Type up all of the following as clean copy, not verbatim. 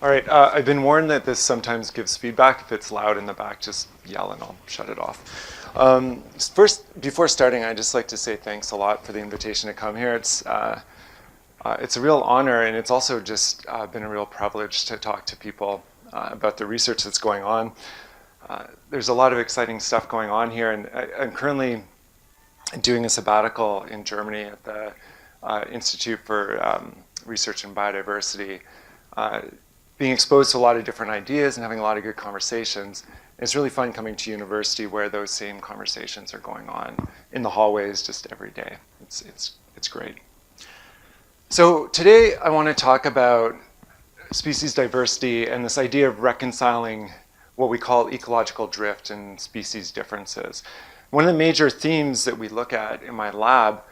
All right, I've been warned that this sometimes gives feedback. If it's loud in the back, just yell and I'll shut it off. First, before starting, I'd just like to say thanks a lot for the invitation to come here. It's a real honor, and it's also just been a real privilege to talk to people about the research that's going on. There's a lot of exciting stuff going on here, and I'm currently doing a sabbatical in Germany at the Institute for Research in Biodiversity. Being exposed to a lot of different ideas and having a lot of good conversations. It's really fun coming to university where those same conversations are going on in the hallways just every day. It's great. So today I want to talk about species diversity and this idea of reconciling what we call ecological drift and species differences. One of the major themes that we look at in my lab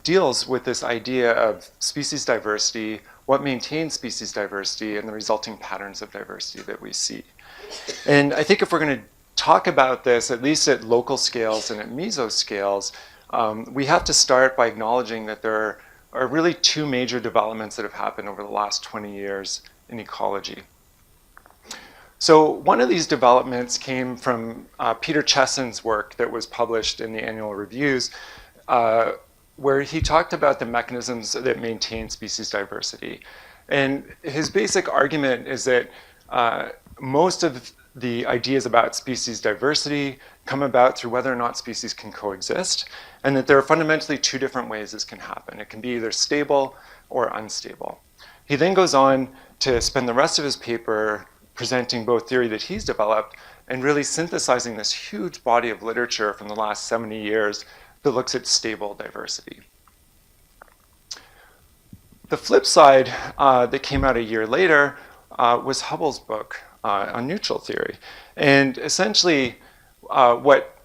deals with this idea of species diversity, what maintains species diversity, and the resulting patterns of diversity that we see. And I think if we're going to talk about this, at least at local scales and at meso scales, we have to start by acknowledging that there are really two major developments that have happened over the last 20 years in ecology. So one of these developments came from Peter Chasm's work that was published in the annual reviews, where he talked about the mechanisms that maintain species diversity. And his basic argument is that most of the ideas about species diversity come about through whether or not species can coexist, and that there are fundamentally two different ways this can happen. It can be either stable or unstable. He then goes on to spend the rest of his paper presenting both theory that he's developed and really synthesizing this huge body of literature from the last 70 years that looks at stable diversity. The flip side that came out a year later was Hubble's book on neutral theory. And essentially what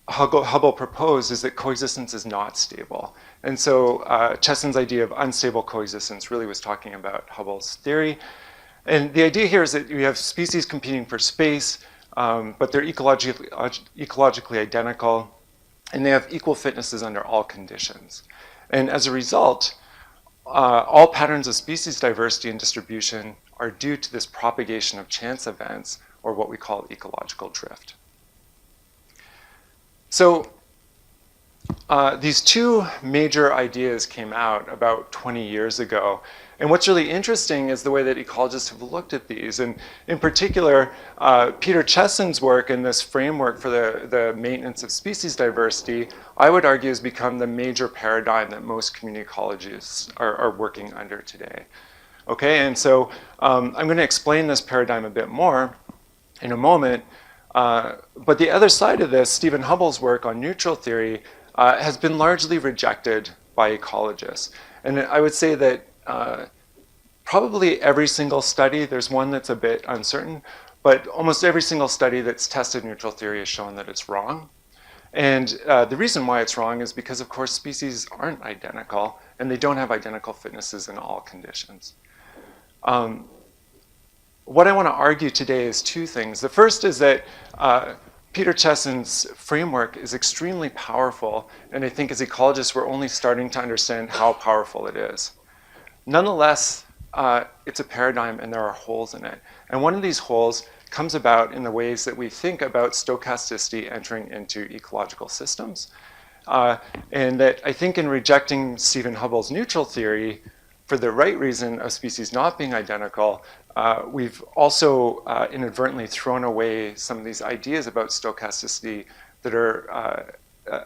Hubble proposed is that coexistence is not stable. And so Cheson's idea of unstable coexistence really was talking about Hubble's theory. And the idea here is that you have species competing for space, but they're ecologically identical, and they have equal fitnesses under all conditions. And as a result, all patterns of species diversity and distribution are due to this propagation of chance events, or what we call ecological drift. So these two major ideas came out about 20 years ago. And what's really interesting is the way that ecologists have looked at these. And in particular, Peter Cheson's work in this framework for the maintenance of species diversity, I would argue has become the major paradigm that most community ecologists are working under today. Okay, and so I'm going to explain this paradigm a bit more in a moment. But the other side of this, Stephen Hubble's work on neutral theory, has been largely rejected by ecologists. And I would say that probably every single study, there's one that's a bit uncertain, but almost every single study that's tested neutral theory has shown that it's wrong. And the reason why it's wrong is because, of course, species aren't identical, and they don't have identical fitnesses in all conditions. What I want to argue today is two things. The first is that Peter Cheson's framework is extremely powerful, and I think as ecologists we're only starting to understand how powerful it is. Nonetheless, it's a paradigm and there are holes in it. And one of these holes comes about in the ways that we think about stochasticity entering into ecological systems. And that I think in rejecting Stephen Hubble's neutral theory for the right reason of species not being identical, we've also inadvertently thrown away some of these ideas about stochasticity that are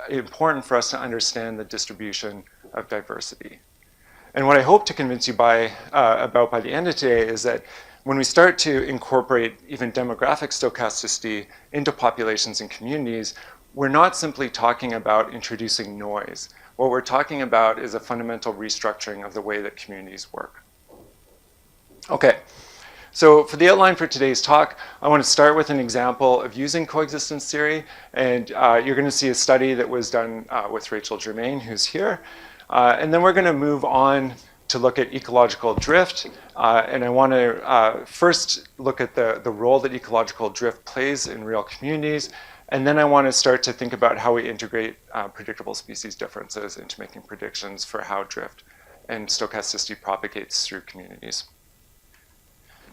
important for us to understand the distribution of diversity. And what I hope to convince you about by the end of today is that when we start to incorporate even demographic stochasticity into populations and communities, we're not simply talking about introducing noise. What we're talking about is a fundamental restructuring of the way that communities work. Okay, so for the outline for today's talk, I want to start with an example of using coexistence theory. And you're going to see a study that was done with Rachel Germain, who's here. And then we're going to move on to look at ecological drift. And I want to first look at the role that ecological drift plays in real communities. And then I want to start to think about how we integrate predictable species differences into making predictions for how drift and stochasticity propagates through communities.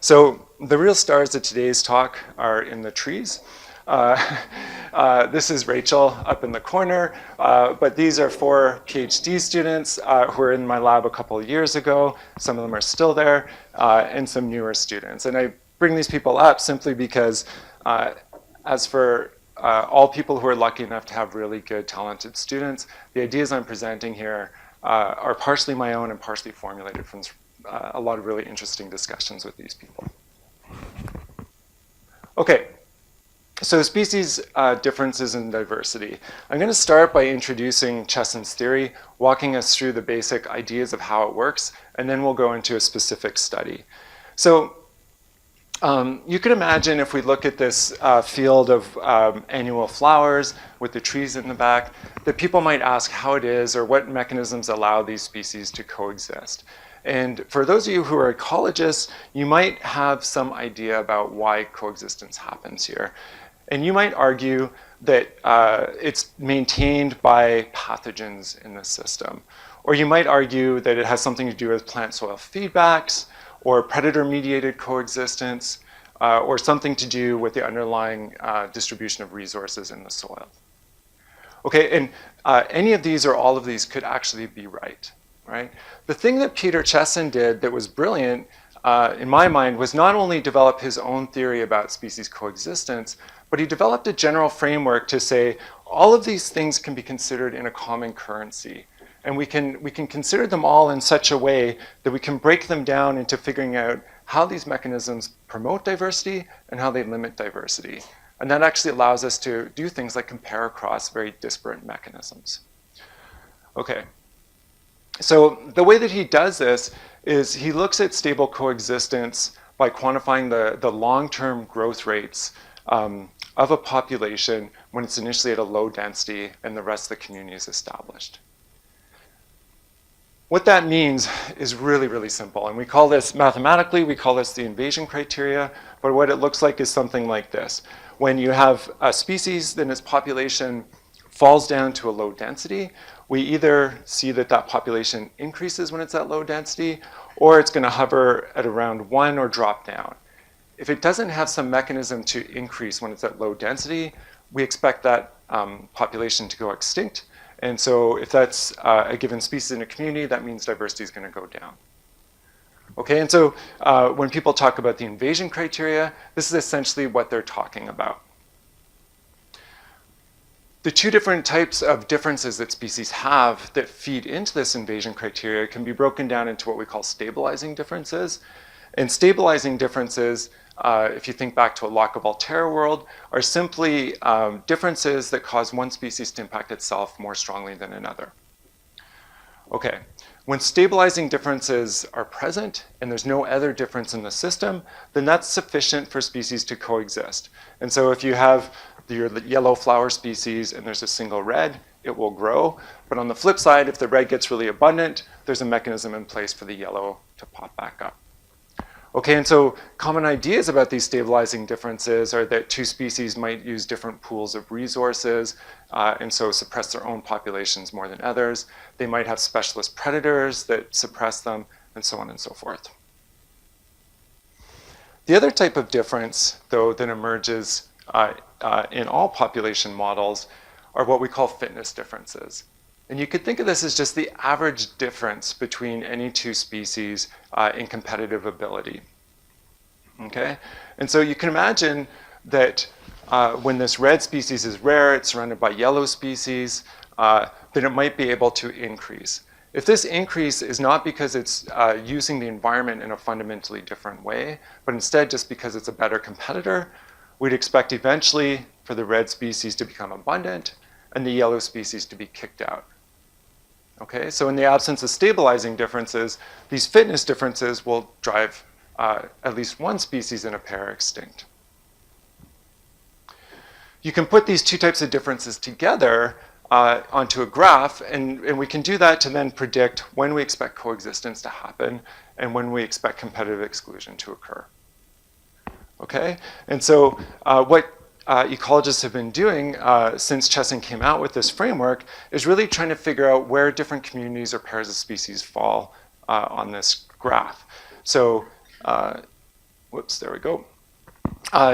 So the real stars of today's talk are in the trees. This is Rachel up in the corner, but these are 4 PhD students who were in my lab a couple of years ago. Some of them are still there, and some newer students. And I bring these people up simply because, as for all people who are lucky enough to have really good, talented students, the ideas I'm presenting here are partially my own and partially formulated from a lot of really interesting discussions with these people. Okay, so species differences in diversity. I'm going to start by introducing Chasm's theory, walking us through the basic ideas of how it works, and then we'll go into a specific study. So you can imagine if we look at this field of annual flowers with the trees in the back, that people might ask how it is or what mechanisms allow these species to coexist. And for those of you who are ecologists, you might have some idea about why coexistence happens here. And you might argue that it's maintained by pathogens in the system. Or you might argue that it has something to do with plant-soil feedbacks, or predator-mediated coexistence, or something to do with the underlying distribution of resources in the soil. Okay, and any of these or all of these could actually be right. Right? The thing that Peter Chasm did that was brilliant, in my mind, was not only develop his own theory about species coexistence, but he developed a general framework to say all of these things can be considered in a common currency. And we can consider them all in such a way that we can break them down into figuring out how these mechanisms promote diversity and how they limit diversity. And that actually allows us to do things like compare across very disparate mechanisms. Okay. So the way that he does this is he looks at stable coexistence by quantifying the long-term growth rates of a population when it's initially at a low density and the rest of the community is established. What that means is really, really simple. And we call this, mathematically, we call this the invasion criteria. But what it looks like is something like this. When you have a species, then its population falls down to a low density, we either see that that population increases when it's at low density, or it's going to hover at around 1 or drop down. If it doesn't have some mechanism to increase when it's at low density, we expect that population to go extinct. And so if that's a given species in a community, that means diversity is going to go down. Okay, and so when people talk about the invasion criteria, this is essentially what they're talking about. The 2 different types of differences that species have that feed into this invasion criteria can be broken down into what we call stabilizing differences. And stabilizing differences, if you think back to a Locke of Volterra world, are simply differences that cause one species to impact itself more strongly than another. Okay, when stabilizing differences are present and there's no other difference in the system, then that's sufficient for species to coexist. And so if you have your yellow flower species and there's a single red, it will grow. But on the flip side, if the red gets really abundant, there's a mechanism in place for the yellow to pop back up. Okay, and so common ideas about these stabilizing differences are that 2 species might use different pools of resources and so suppress their own populations more than others. They might have specialist predators that suppress them, and so on and so forth. The other type of difference, though, that emerges in all population models are what we call fitness differences. And you could think of this as just the average difference between any 2 species in competitive ability. Okay? And so you can imagine that when this red species is rare, it's surrounded by yellow species, then it might be able to increase. If this increase is not because it's using the environment in a fundamentally different way, but instead just because it's a better competitor, we'd expect eventually for the red species to become abundant and the yellow species to be kicked out. Okay, so in the absence of stabilizing differences, these fitness differences will drive at least one species in a pair extinct. You can put these 2 types of differences together onto a graph, and we can do that to then predict when we expect coexistence to happen and when we expect competitive exclusion to occur. Okay, and so what ecologists have been doing since Chasm came out with this framework is really trying to figure out where different communities or pairs of species fall on this graph. So whoops, there we go.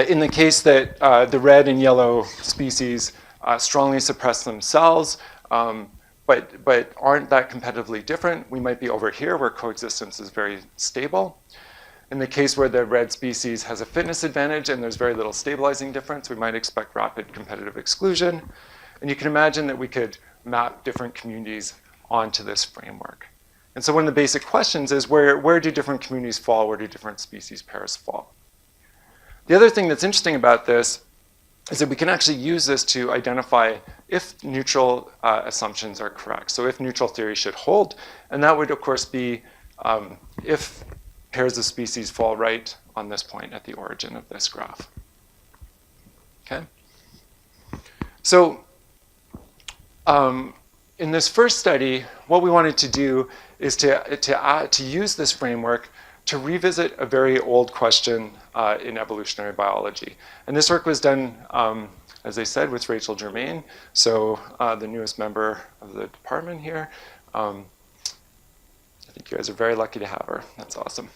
In the case that the red and yellow species strongly suppress themselves, but aren't that competitively different, we might be over here where coexistence is very stable. In the case where the red species has a fitness advantage and there's very little stabilizing difference, we might expect rapid competitive exclusion. And you can imagine that we could map different communities onto this framework. And so one of the basic questions is where do different communities fall? Where do different species pairs fall? The other thing that's interesting about this is that we can actually use this to identify if neutral assumptions are correct. So if neutral theory should hold, and that would of course be if pairs of species fall right on this point at the origin of this graph. Okay? So in this first study, what we wanted to do is to use this framework to revisit a very old question in evolutionary biology. And this work was done, as I said, with Rachel Germain, so the newest member of the department here. I think you guys are very lucky to have her. That's awesome.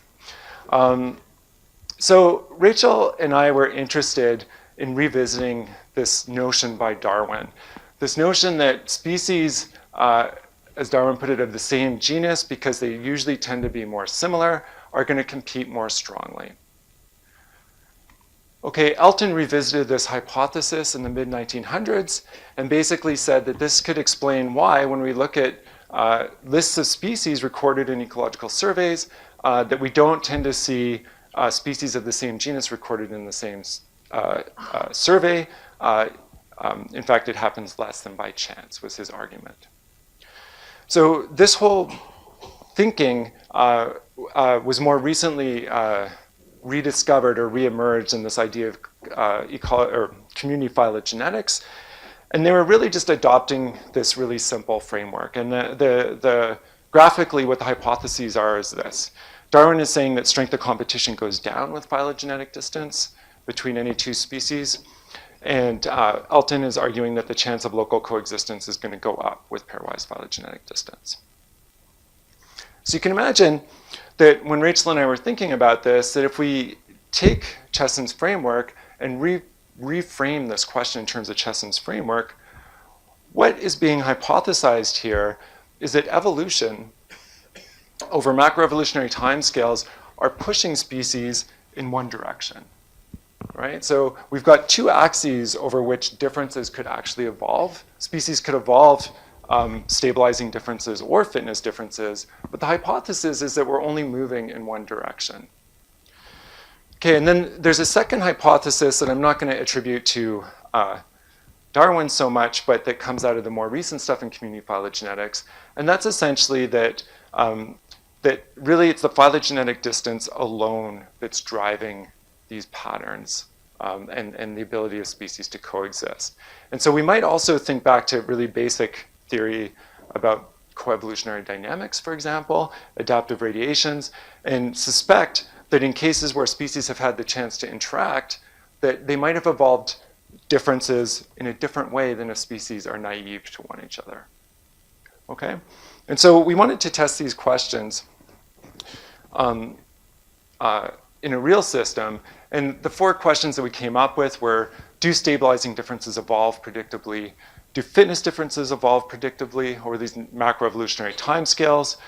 So Rachel and I were interested in revisiting this notion by Darwin. This notion that species, as Darwin put it, of the same genus, because they usually tend to be more similar, are going to compete more strongly. Okay, Elton revisited this hypothesis in the mid-1900s and basically said that this could explain why, when we look at lists of species recorded in ecological surveys, that we don't tend to see species of the same genus recorded in the same survey. In fact, it happens less than by chance, was his argument. So this whole thinking was more recently rediscovered or reemerged in this idea of community phylogenetics. And they were really just adopting this really simple framework. And graphically, what the hypotheses are is this. Darwin is saying that strength of competition goes down with phylogenetic distance between any two species. And Elton is arguing that the chance of local coexistence is going to go up with pairwise phylogenetic distance. So you can imagine that when Rachel and I were thinking about this, that if we take Chasm's framework and reframe this question in terms of Chasm's framework, what is being hypothesized here is that evolution over macroevolutionary timescales are pushing species in one direction. Right? So we've got two axes over which differences could actually evolve. Species could evolve stabilizing differences or fitness differences, but the hypothesis is that we're only moving in one direction. Okay, and then there's a second hypothesis that I'm not going to attribute to Darwin so much, but that comes out of the more recent stuff in community phylogenetics, and that's essentially that that really it's the phylogenetic distance alone that's driving these patterns and the ability of species to coexist. And so we might also think back to really basic theory about coevolutionary dynamics, for example, adaptive radiations, and suspect that in cases where species have had the chance to interact, that they might have evolved differences in a different way than if species are naive to one each other. Okay? And so we wanted to test these questions in a real system. And the four questions that we came up with were, do stabilizing differences evolve predictably? Do fitness differences evolve predictably over these macroevolutionary timescales?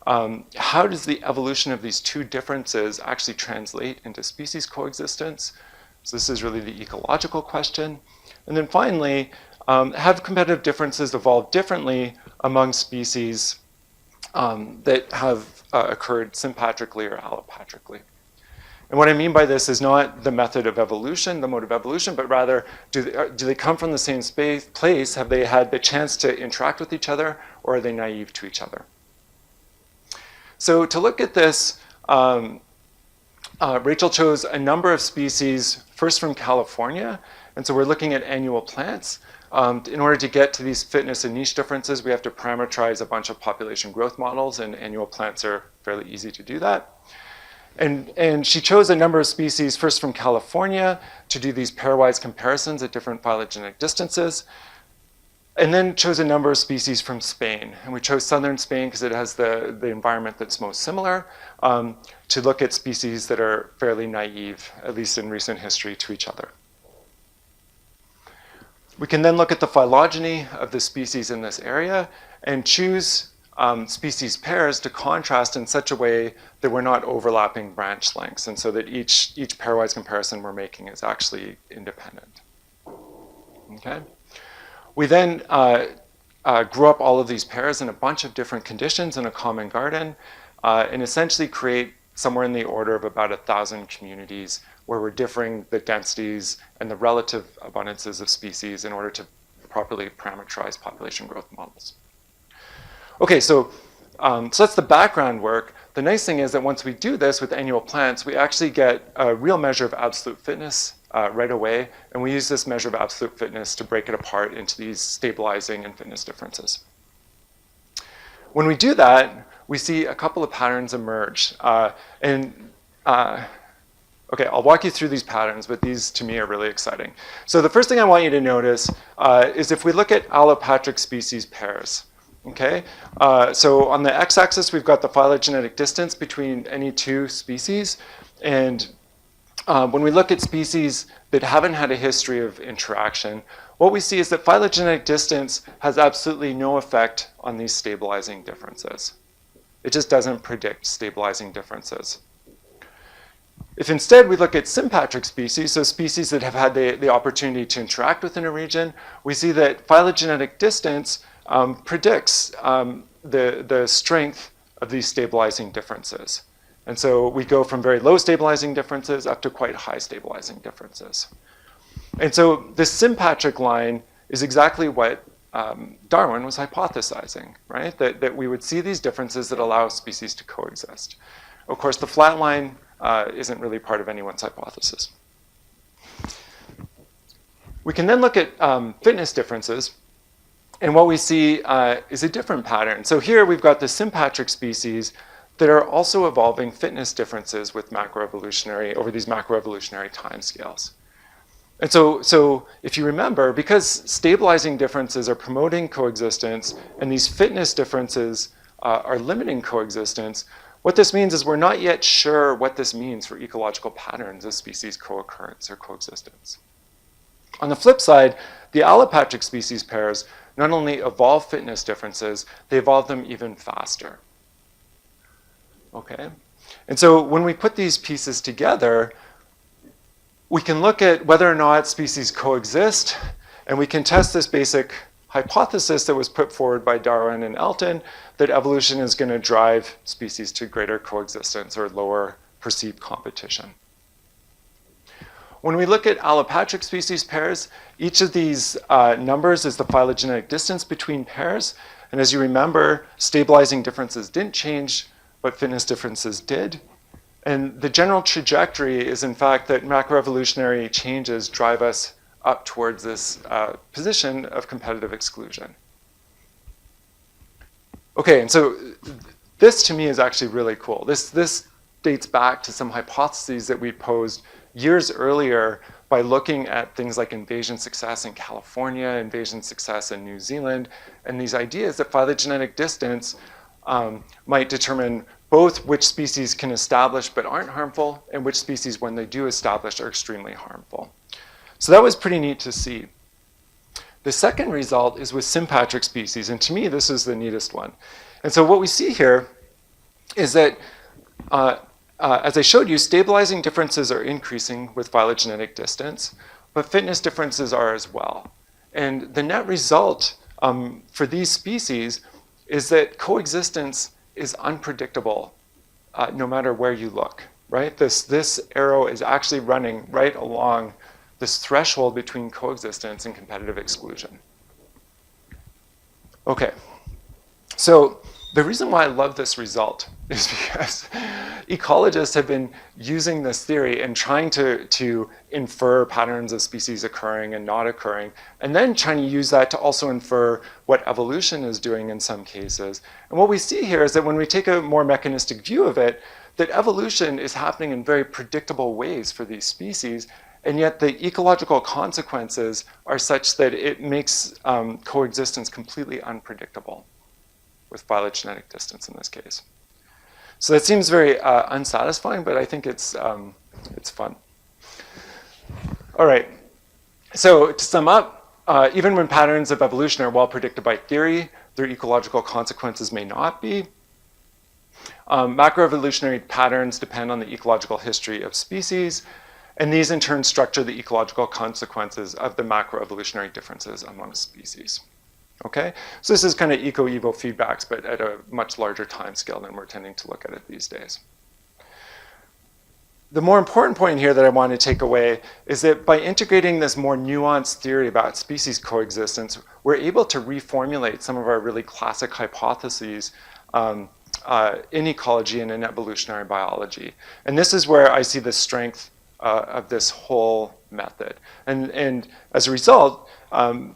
How does the evolution of these two differences actually translate into species coexistence? So this is really the ecological question. And then finally, have competitive differences evolved differently among species that have occurred sympatrically or allopatrically? And what I mean by this is not the method of evolution, the mode of evolution, but rather, do they come from the same place? Have they had the chance to interact with each other, or are they naive to each other? So to look at this, Rachel chose a number of species, first from California. And so we're looking at annual plants. In order to get to these fitness and niche differences, we have to parameterize a bunch of population growth models, and annual plants are fairly easy to do that. And she chose a number of species, first from California, to do these pairwise comparisons at different phylogenetic distances. and then chose a number of species from Spain. And we chose southern Spain because it has the environment that's most similar, to look at species that are fairly naive, at least in recent history, to each other. We can then look at the phylogeny of the species in this area and choose species pairs to contrast in such a way that we're not overlapping branch lengths, and so that each pairwise comparison we're making is actually independent. Okay? We then grew up all of these pairs in a bunch of different conditions in a common garden, and essentially create somewhere in the order of about 1,000 communities where we're differing the densities and the relative abundances of species in order to properly parameterize population growth models. Okay, so that's the background work. The nice thing is that once we do this with annual plants, we actually get a real measure of absolute fitness right away, and we use this measure of absolute fitness to break it apart into these stabilizing and fitness differences. When we do that, we see a couple of patterns emerge. Okay, I'll walk you through these patterns, but these to me are really exciting. So the first thing I want you to notice is if we look at allopatric species pairs. Okay, so on the x-axis we've got the phylogenetic distance between any two species, and when we look at species that haven't had a history of interaction, what we see is that phylogenetic distance has absolutely no effect on these stabilizing differences. It just doesn't predict stabilizing differences. If instead we look at sympatric species, so species that have had the opportunity to interact within a region, we see that phylogenetic distance predicts the strength of these stabilizing differences. And so we go from very low stabilizing differences up to quite high stabilizing differences. And so this sympatric line is exactly what Darwin was hypothesizing, right? That we would see these differences that allow species to coexist. Of course, the flat line isn't really part of anyone's hypothesis. We can then look at fitness differences, and what we see is a different pattern. So here we've got the sympatric species that are also evolving fitness differences with macroevolutionary, over these macroevolutionary timescales. And so if you remember, because stabilizing differences are promoting coexistence and these fitness differences are limiting coexistence, what this means is we're not yet sure what this means for ecological patterns of species co-occurrence or coexistence. On the flip side, the allopatric species pairs not only evolve fitness differences, they evolve them even faster. Okay? And so when we put these pieces together, we can look at whether or not species coexist, and we can test this basic hypothesis that was put forward by Darwin and Elton, that evolution is going to drive species to greater coexistence or lower perceived competition. When we look at allopatric species pairs, each of these numbers is the phylogenetic distance between pairs. And as you remember, stabilizing differences didn't change, but fitness differences did. And the general trajectory is, in fact, that macroevolutionary changes drive us up towards this position of competitive exclusion. Okay, and so this to me is actually really cool. This dates back to some hypotheses that we posed years earlier by looking at things like invasion success in California, invasion success in New Zealand, and these ideas that phylogenetic distance might determine both which species can establish but aren't harmful, and which species, when they do establish, are extremely harmful. So that was pretty neat to see. The second result is with sympatric species, and to me this is the neatest one. And so what we see here is that, as I showed you, stabilizing differences are increasing with phylogenetic distance, but fitness differences are as well. And the net result for these species is that coexistence is unpredictable no matter where you look, right? This arrow is actually running right along this threshold between coexistence and competitive exclusion. Okay, so the reason why I love this result is because ecologists have been using this theory and trying to infer patterns of species occurring and not occurring, and then trying to use that to also infer what evolution is doing in some cases. And what we see here is that when we take a more mechanistic view of it, that evolution is happening in very predictable ways for these species, and yet the ecological consequences are such that it makes coexistence completely unpredictable with phylogenetic distance in this case. So that seems very unsatisfying, but I think it's fun. All right, so to sum up, even when patterns of evolution are well predicted by theory, their ecological consequences may not be. Macroevolutionary patterns depend on the ecological history of species, and these in turn structure the ecological consequences of the macroevolutionary differences among species. Okay, so this is kind of eco-evo feedbacks, but at a much larger time scale than we're tending to look at it these days. The more important point here that I want to take away is that by integrating this more nuanced theory about species coexistence, we're able to reformulate some of our really classic hypotheses in ecology and in evolutionary biology. And this is where I see the strength of this whole method. And as a result,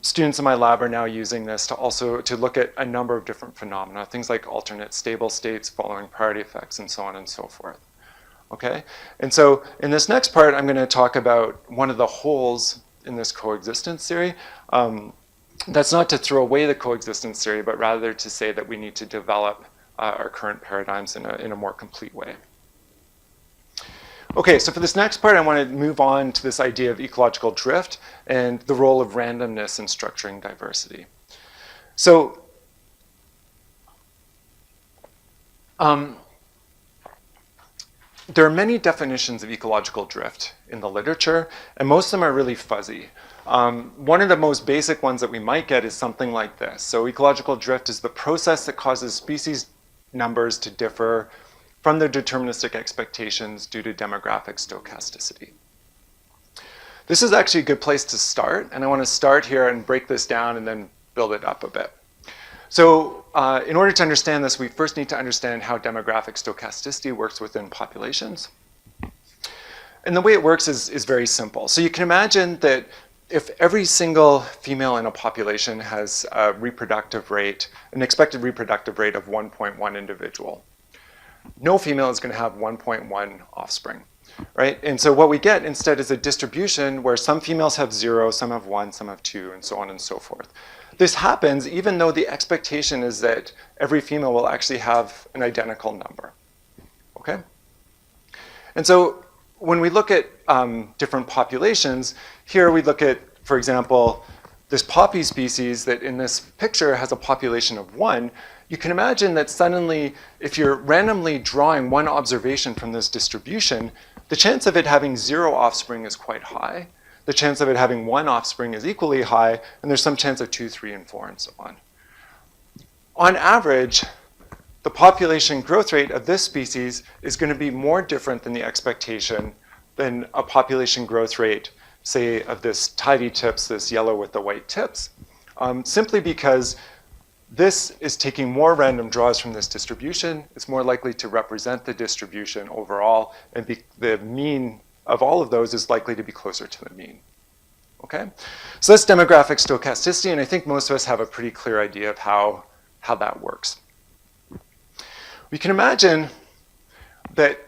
students in my lab are now using this to look at a number of different phenomena, things like alternate stable states following priority effects and so on and so forth. Okay, and so in this next part, I'm going to talk about one of the holes in this coexistence theory. That's not to throw away the coexistence theory, but rather to say that we need to develop our current paradigms in a more complete way. Okay, so for this next part, I want to move on to this idea of ecological drift and the role of randomness in structuring diversity. So, there are many definitions of ecological drift in the literature, and most of them are really fuzzy. One of the most basic ones that we might get is something like this. So ecological drift is the process that causes species numbers to differ from their deterministic expectations due to demographic stochasticity. This is actually a good place to start, and I want to start here and break this down and then build it up a bit. So in order to understand this, we first need to understand how demographic stochasticity works within populations. And the way it works is very simple. So you can imagine that if every single female in a population has a reproductive rate, an expected reproductive rate of 1.1 individual, no female is going to have 1.1 offspring, right? And so what we get instead is a distribution where some females have 0, some have 1, some have 2, and so on and so forth. This happens even though the expectation is that every female will actually have an identical number, okay? And so when we look at different populations, here we look at, for example, this poppy species that in this picture has a population of 1. You can imagine that suddenly, if you're randomly drawing one observation from this distribution, the chance of it having 0 offspring is quite high. The chance of it having 1 offspring is equally high, and there's some chance of 2, 3, and 4, and so on. On average, the population growth rate of this species is going to be more different than the expectation than a population growth rate, say, of this tidy tips, this yellow with the white tips, simply because this is taking more random draws from this distribution. It's more likely to represent the distribution overall, and the mean of all of those is likely to be closer to the mean. Okay? So that's demographic stochasticity, and I think most of us have a pretty clear idea of how that works. We can imagine that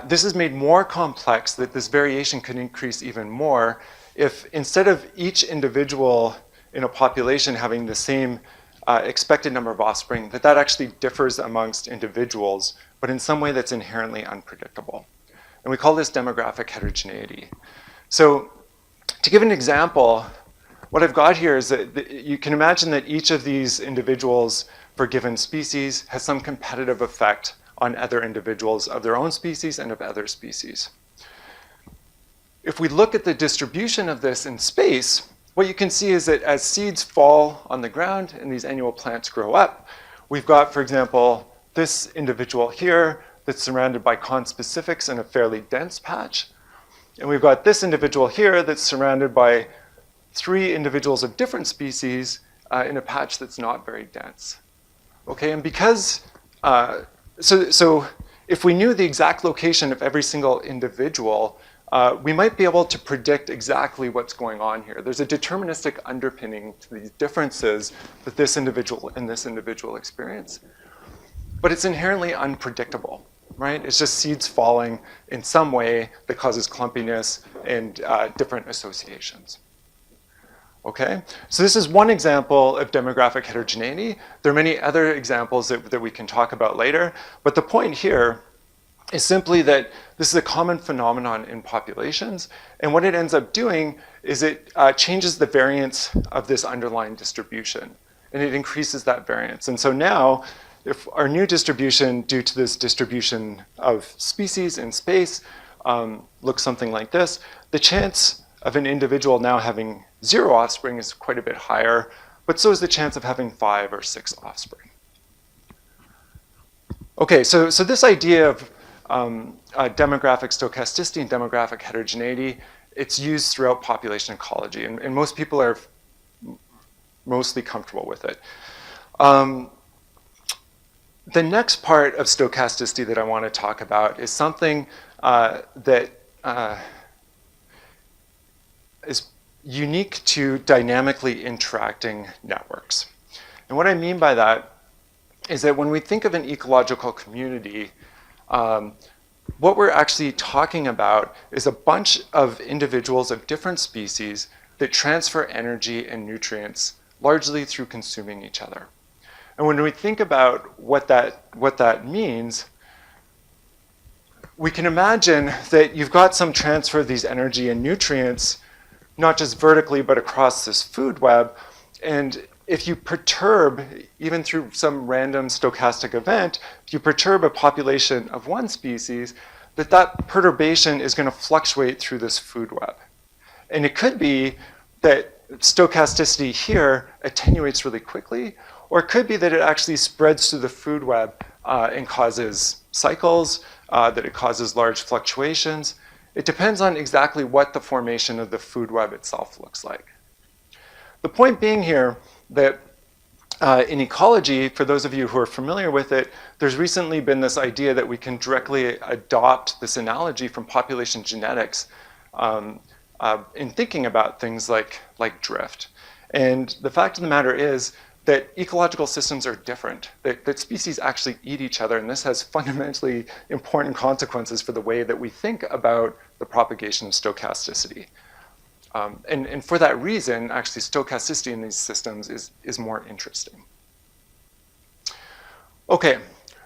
this is made more complex, that this variation could increase even more if instead of each individual in a population having the same expected number of offspring, that actually differs amongst individuals, but in some way that's inherently unpredictable. And we call this demographic heterogeneity. So to give an example, what I've got here is that you can imagine that each of these individuals for a given species has some competitive effect on other individuals of their own species and of other species. If we look at the distribution of this in space, what you can see is that as seeds fall on the ground and these annual plants grow up, we've got, for example, this individual here that's surrounded by conspecifics in a fairly dense patch. And we've got this individual here that's surrounded by 3 individuals of different species in a patch that's not very dense. Okay, and because, so if we knew the exact location of every single individual, we might be able to predict exactly what's going on here. There's a deterministic underpinning to these differences that this individual and this individual experience. But it's inherently unpredictable. right? It's just seeds falling in some way that causes clumpiness and different associations. Okay, so this is one example of demographic heterogeneity. There are many other examples that we can talk about later, but the point here is simply that this is a common phenomenon in populations, and what it ends up doing is it changes the variance of this underlying distribution, and it increases that variance. And so now, if our new distribution, due to this distribution of species in space, looks something like this, the chance of an individual now having 0 offspring is quite a bit higher, but so is the chance of having 5 or 6 offspring. Okay, so this idea of demographic stochasticity and demographic heterogeneity, it's used throughout population ecology, and most people are mostly comfortable with it. The next part of stochasticity that I want to talk about is something that is unique to dynamically interacting networks. And what I mean by that is that when we think of an ecological community, what we're actually talking about is a bunch of individuals of different species that transfer energy and nutrients largely through consuming each other. And when we think about what that means, we can imagine that you've got some transfer of these energy and nutrients, not just vertically, but across this food web. And if you perturb, even through some random stochastic event, if you perturb a population of one species, that perturbation is going to fluctuate through this food web. And it could be that stochasticity here attenuates really quickly, or it could be that it actually spreads through the food web and causes cycles, that it causes large fluctuations. It depends on exactly what the formation of the food web itself looks like. The point being here that in ecology, for those of you who are familiar with it, there's recently been this idea that we can directly adopt this analogy from population genetics in thinking about things like drift. And the fact of the matter is that ecological systems are different, that species actually eat each other, and this has fundamentally important consequences for the way that we think about the propagation of stochasticity. And for that reason, actually, stochasticity in these systems is more interesting. Okay,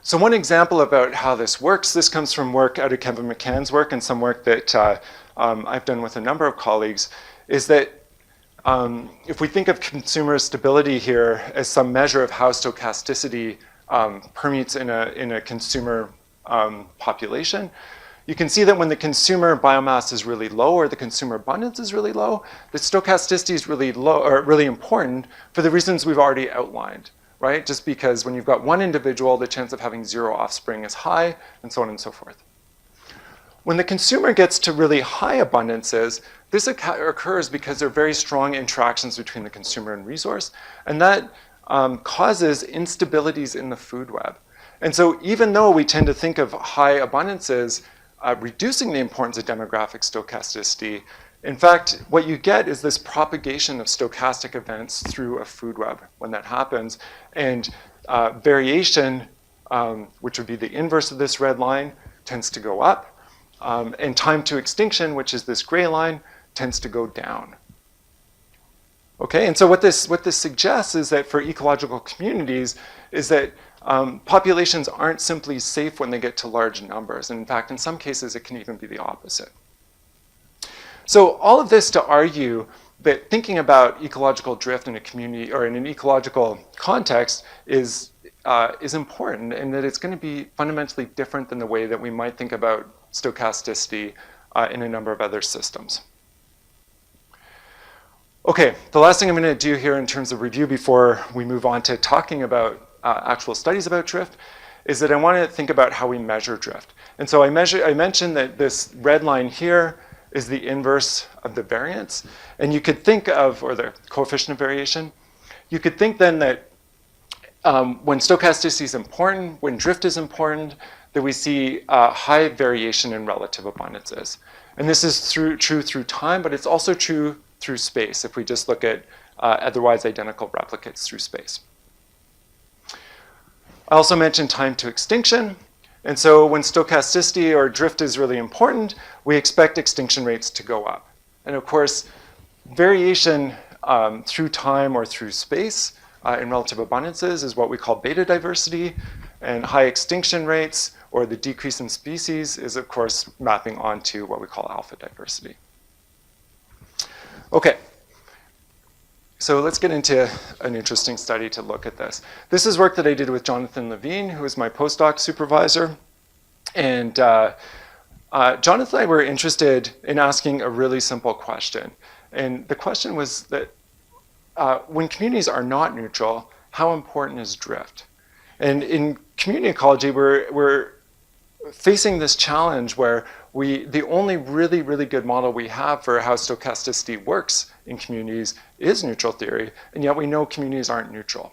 so one example about how this works, this comes from work out of Kevin McCann's work and some work that I've done with a number of colleagues, is that if we think of consumer stability here as some measure of how stochasticity permeates in a consumer population, you can see that when the consumer biomass is really low or the consumer abundance is really low, the stochasticity is really low or really important for the reasons we've already outlined, right? Just because when you've got one individual, the chance of having 0 offspring is high, and so on and so forth. When the consumer gets to really high abundances, this occurs because there are very strong interactions between the consumer and resource, and that causes instabilities in the food web. And so even though we tend to think of high abundances reducing the importance of demographic stochasticity, in fact, what you get is this propagation of stochastic events through a food web when that happens. And variation, which would be the inverse of this red line, tends to go up. And time to extinction, which is this gray line, tends to go down. Okay, and so what this suggests is that for ecological communities is that populations aren't simply safe when they get to large numbers. And in fact, in some cases, it can even be the opposite. So all of this to argue that thinking about ecological drift in a community or in an ecological context is important, and that it's going to be fundamentally different than the way that we might think about stochasticity in a number of other systems. Okay, the last thing I'm going to do here in terms of review before we move on to talking about actual studies about drift is that I want to think about how we measure drift. And so I mentioned that this red line here is the inverse of the variance. And you could think of, or the coefficient of variation, you could think then that when stochasticity is important, when drift is important, that we see high variation in relative abundances. And this is true through time, but it's also true through space if we just look at otherwise identical replicates through space. I also mentioned time to extinction. And so when stochasticity or drift is really important, we expect extinction rates to go up. And of course, variation through time or through space in relative abundances is what we call beta diversity. And high extinction rates or the decrease in species is, of course, mapping onto what we call alpha diversity. Okay. So let's get into an interesting study to look at this. This is work that I did with Jonathan Levine, who is my postdoc supervisor. And Jonathan and I were interested in asking a really simple question. And the question was that when communities are not neutral, how important is drift? And in community ecology, we're facing this challenge where the only really, really good model we have for how stochasticity works in communities is neutral theory, and yet we know communities aren't neutral.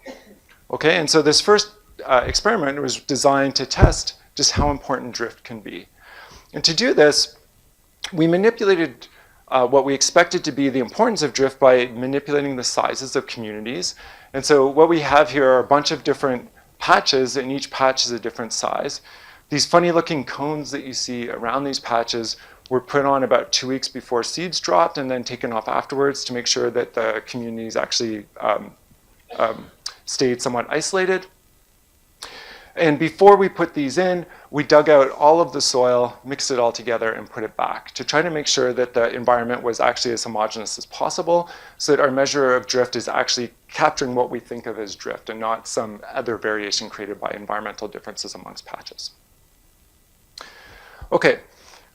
Okay, and so this first experiment was designed to test just how important drift can be. And to do this, we manipulated what we expected to be the importance of drift by manipulating the sizes of communities. And so what we have here are a bunch of different patches, and each patch is a different size. These funny looking cones that you see around these patches were put on about 2 weeks before seeds dropped and then taken off afterwards to make sure that the communities actually stayed somewhat isolated. And before we put these in, we dug out all of the soil, mixed it all together, and put it back to try to make sure that the environment was actually as homogeneous as possible so that our measure of drift is actually capturing what we think of as drift and not some other variation created by environmental differences amongst patches. Okay,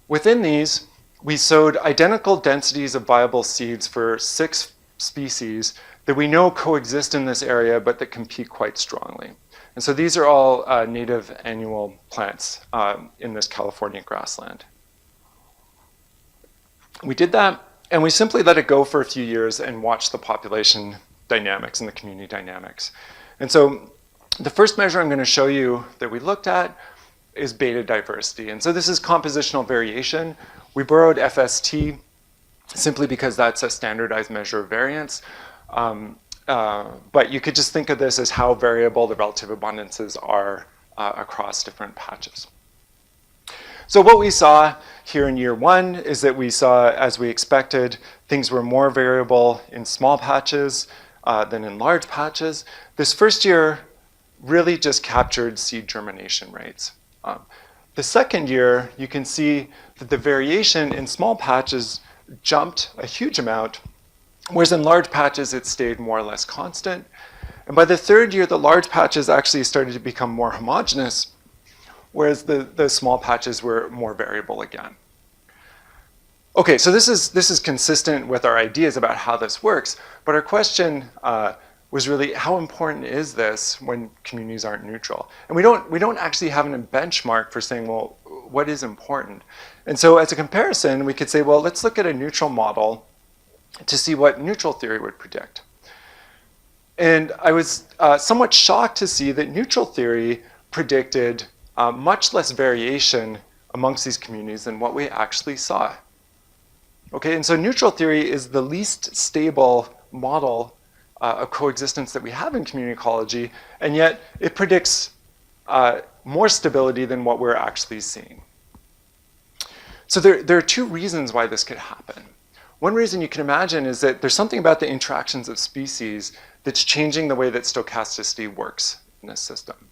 within these, we sowed identical densities of viable seeds for 6 species that we know coexist in this area but that compete quite strongly. And so these are all native annual plants in this California grassland. We did that, and we simply let it go for a few years and watched the population dynamics and the community dynamics. And so the first measure I'm going to show you that we looked at is beta diversity. And so this is compositional variation. We borrowed FST simply because that's a standardized measure of variance. But you could just think of this as how variable the relative abundances are across different patches. So what we saw here in year 1 is that we saw, as we expected, things were more variable in small patches than in large patches. This first year really just captured seed germination rates. The second year, you can see that the variation in small patches jumped a huge amount, whereas in large patches, it stayed more or less constant. And by the third year, the large patches actually started to become more homogeneous, whereas the small patches were more variable again. Okay, so this is consistent with our ideas about how this works, but our question was really, how important is this when communities aren't neutral? And we don't actually have a benchmark for saying, well, what is important? And so as a comparison, we could say, well, let's look at a neutral model to see what neutral theory would predict. And I was somewhat shocked to see that neutral theory predicted much less variation amongst these communities than what we actually saw. Okay, and so neutral theory is the least stable model of coexistence that we have in community ecology, and yet it predicts more stability than what we're actually seeing. So there are 2 reasons why this could happen. One reason you can imagine is that there's something about the interactions of species that's changing the way that stochasticity works in this system.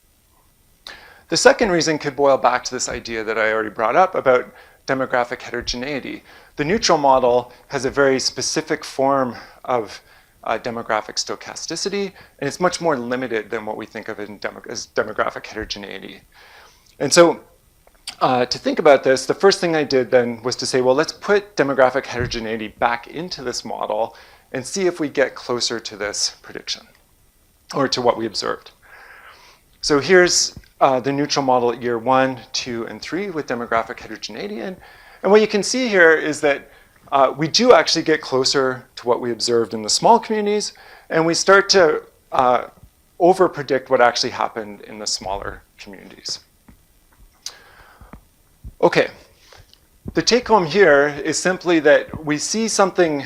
The second reason could boil back to this idea that I already brought up about demographic heterogeneity. The neutral model has a very specific form of demographic stochasticity, and it's much more limited than what we think of as demographic heterogeneity. And so to think about this, the first thing I did then was to say, well, let's put demographic heterogeneity back into this model and see if we get closer to this prediction, or to what we observed. So here's the neutral model at year 1, 2, and 3 with demographic heterogeneity in. And what you can see here is that we do actually get closer to what we observed in the small communities, and we start to over-predict what actually happened in the smaller communities. Okay, the take home here is simply that we see something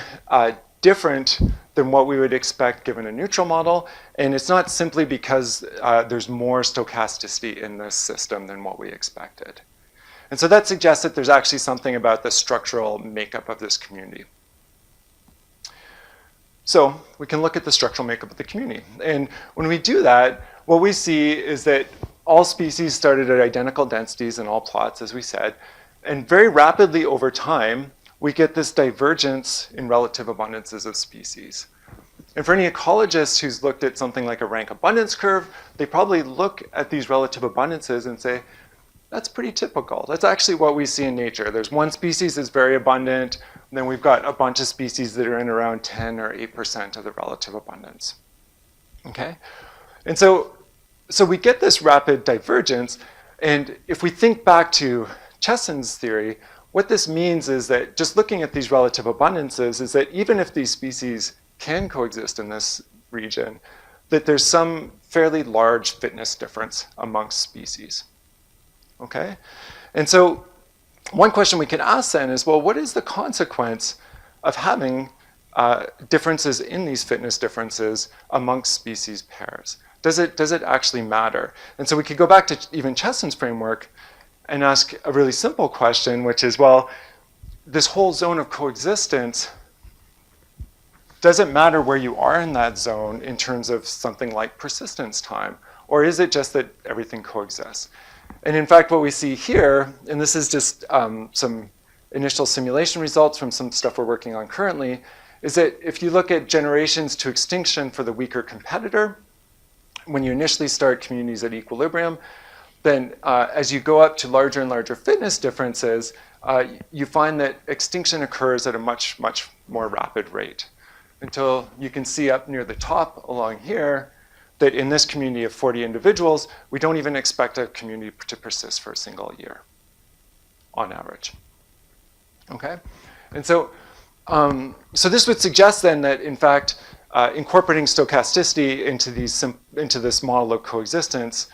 different than what we would expect given a neutral model. And it's not simply because there's more stochasticity in this system than what we expected. And so that suggests that there's actually something about the structural makeup of this community. So we can look at the structural makeup of the community. And when we do that, what we see is that all species started at identical densities in all plots, as we said. And very rapidly over time, we get this divergence in relative abundances of species. And for any ecologist who's looked at something like a rank abundance curve, they probably look at these relative abundances and say, that's pretty typical. That's actually what we see in nature. There's one species that's very abundant, and then we've got a bunch of species that are in around 10 or 8% of the relative abundance. Okay? And so we get this rapid divergence, and if we think back to Chasm's theory, what this means is that just looking at these relative abundances is that even if these species can coexist in this region, that there's some fairly large fitness difference amongst species. Okay? And so one question we can ask then is, well, what is the consequence of having differences in these fitness differences amongst species pairs? Does it actually matter? And so we could go back to even Chasm's framework and ask a really simple question, which is, well, this whole zone of coexistence, does it matter where you are in that zone in terms of something like persistence time? Or is it just that everything coexists? And in fact, what we see here, and this is just some initial simulation results from some stuff we're working on currently, is that if you look at generations to extinction for the weaker competitor, when you initially start communities at equilibrium, then as you go up to larger and larger fitness differences, you find that extinction occurs at a much, much more rapid rate, until you can see up near the top along here that in this community of 40 individuals, we don't even expect a community to persist for a single year, on average. Okay? And so, so this would suggest then that, in fact, incorporating stochasticity into this model of coexistence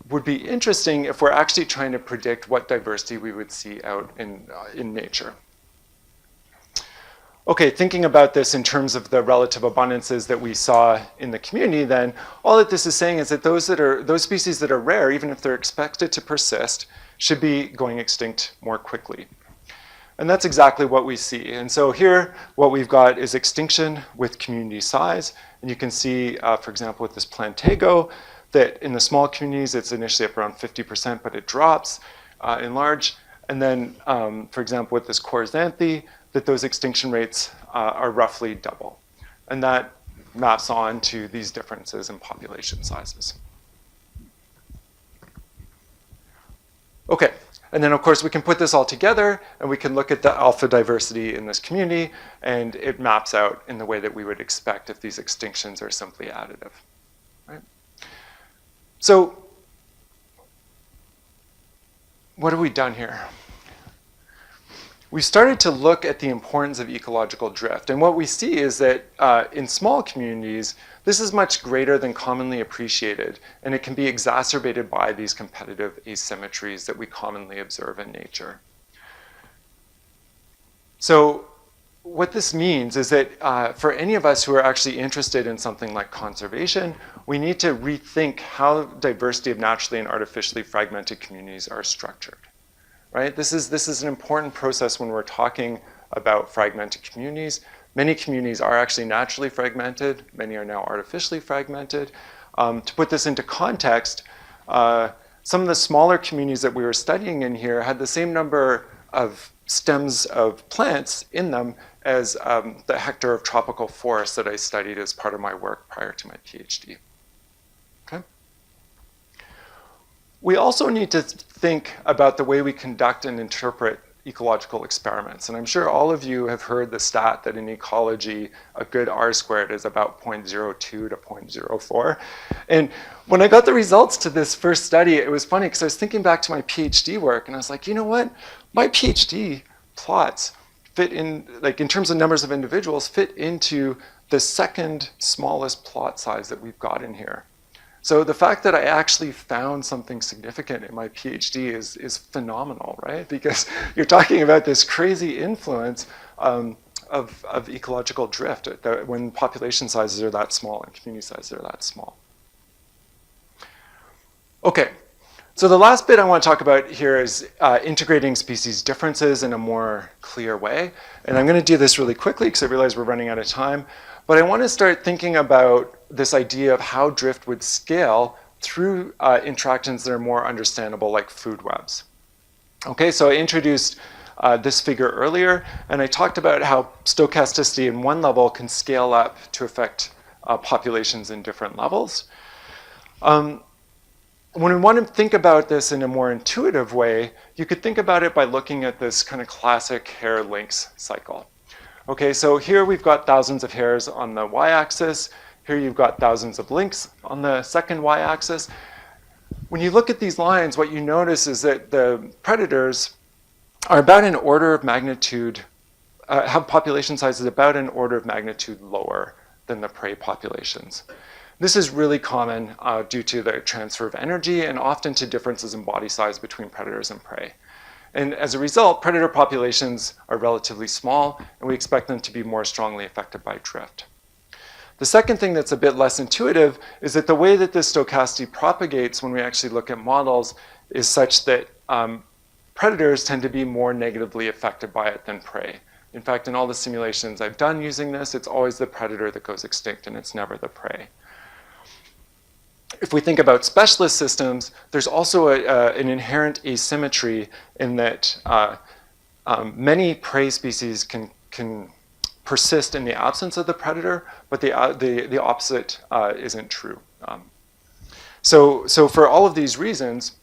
would be interesting if we're actually trying to predict what diversity we would see out in nature. Okay, thinking about this in terms of the relative abundances that we saw in the community, then all that this is saying is that those species that are rare, even if they're expected to persist, should be going extinct more quickly. And that's exactly what we see. And so here, what we've got is extinction with community size. And you can see, for example, with this Plantago, that in the small communities, it's initially up around 50%, but it drops in large. And then, for example, with this Coryzanthe, that those extinction rates are roughly double. And that maps on to these differences in population sizes. Okay, and then of course we can put this all together and we can look at the alpha diversity in this community, and it maps out in the way that we would expect if these extinctions are simply additive. Right? So what have we done here? We started to look at the importance of ecological drift. And what we see is that in small communities, this is much greater than commonly appreciated. And it can be exacerbated by these competitive asymmetries that we commonly observe in nature. So what this means is that for any of us who are actually interested in something like conservation, we need to rethink how diversity of naturally and artificially fragmented communities are structured. Right? This is an important process when we're talking about fragmented communities. Many communities are actually naturally fragmented. Many are now artificially fragmented. To put this into context, some of the smaller communities that we were studying in here had the same number of stems of plants in them as the hectare of tropical forest that I studied as part of my work prior to my PhD. Okay? We also need to think about the way we conduct and interpret ecological experiments. And I'm sure all of you have heard the stat that in ecology, a good R-squared is about 0.02 to 0.04. And when I got the results to this first study, it was funny because I was thinking back to my PhD work and I was like, you know what? My PhD plots fit in, like in terms of numbers of individuals, fit into the second smallest plot size that we've got in here. So the fact that I actually found something significant in my PhD is phenomenal, right? Because you're talking about this crazy influence ecological drift when population sizes are that small and community sizes are that small. Okay, so the last bit I want to talk about here is integrating species differences in a more clear way. And I'm going to do this really quickly because I realize we're running out of time. But I want to start thinking about this idea of how drift would scale through interactions that are more understandable, like food webs. Okay, so I introduced this figure earlier, and I talked about how stochasticity in one level can scale up to affect populations in different levels. When we want to think about this in a more intuitive way, you could think about it by looking at this kind of classic hare-lynx cycle. Okay, so here we've got thousands of hares on the y-axis. Here you've got thousands of lynx on the second y-axis. When you look at these lines, what you notice is that the predators are about an order of magnitude, have population sizes about an order of magnitude lower than the prey populations. This is really common due to the transfer of energy and often to differences in body size between predators and prey. And as a result, predator populations are relatively small, and we expect them to be more strongly affected by drift. The second thing that's a bit less intuitive is that the way that this stochasticity propagates when we actually look at models is such that predators tend to be more negatively affected by it than prey. In fact, in all the simulations I've done using this, it's always the predator that goes extinct, and it's never the prey. If we think about specialist systems, there's also an inherent asymmetry in that many prey species can persist in the absence of the predator, but the opposite isn't true. So for all of these reasons,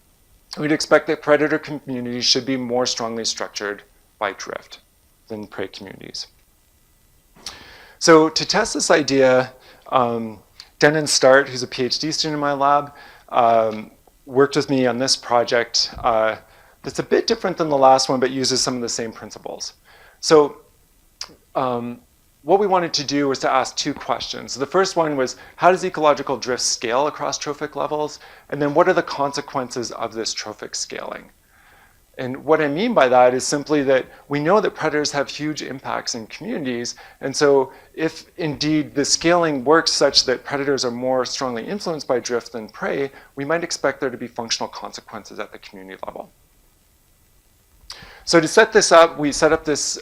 we'd expect that predator communities should be more strongly structured by drift than prey communities. So to test this idea, Denon Start, who's a PhD student in my lab, worked with me on this project that's a bit different than the last one, but uses some of the same principles. So what we wanted to do was to ask two questions. The first one was, how does ecological drift scale across trophic levels? And then what are the consequences of this trophic scaling? And what I mean by that is simply that we know that predators have huge impacts in communities. And so if indeed the scaling works such that predators are more strongly influenced by drift than prey, we might expect there to be functional consequences at the community level. So to set this up, we set up this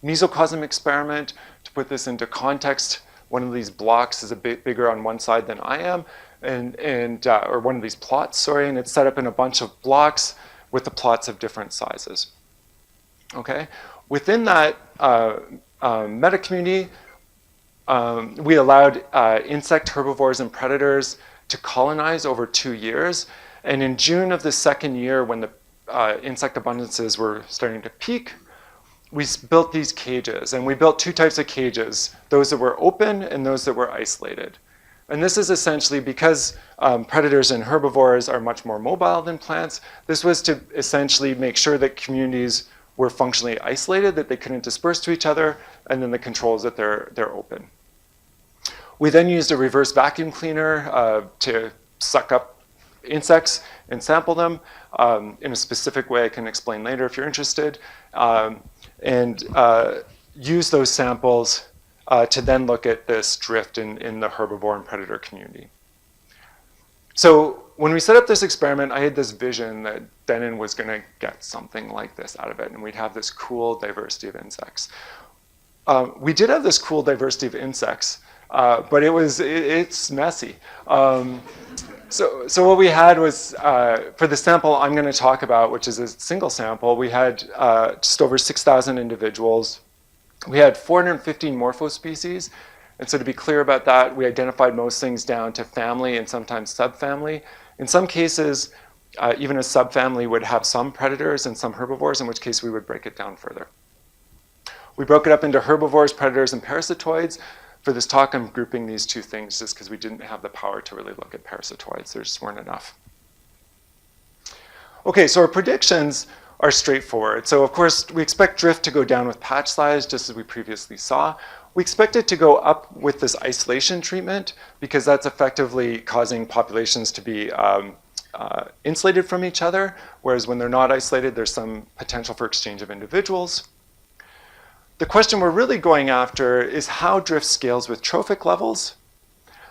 Kneazle experiment. To put this into context, one of these blocks is a bit bigger on one side than I am, or one of these plots, sorry, and it's set up in a bunch of blocks with the plots of different sizes. Okay, within that meta community, we allowed insect herbivores and predators to colonize over 2 years, and in June of the second year, when the insect abundances were starting to peak, we built these cages, and we built two types of cages, those that were open and those that were isolated. And this is essentially because predators and herbivores are much more mobile than plants. This was to essentially make sure that communities were functionally isolated, that they couldn't disperse to each other, and then the controls that they're open. We then used a reverse vacuum cleaner to suck up insects and sample them in a specific way I can explain later if you're interested, and use those samples to then look at this drift in the herbivore and predator community. So when we set up this experiment, I had this vision that Denon was going to get something like this out of it, and we'd have this cool diversity of insects. We did have this cool diversity of insects, but it's messy. So what we had was, for the sample I'm going to talk about, which is a single sample, we had just over 6,000 individuals. We had 415 morphospecies, and so to be clear about that, we identified most things down to family and sometimes subfamily. In some cases, even a subfamily would have some predators and some herbivores, in which case we would break it down further. We broke it up into herbivores, predators, and parasitoids. For this talk, I'm grouping these two things just because we didn't have the power to really look at parasitoids. There just weren't enough. Okay, so our predictions are straightforward. So of course, we expect drift to go down with patch size, just as we previously saw. We expect it to go up with this isolation treatment because that's effectively causing populations to be insulated from each other, whereas when they're not isolated, there's some potential for exchange of individuals. the question we're really going after is how drift scales with trophic levels,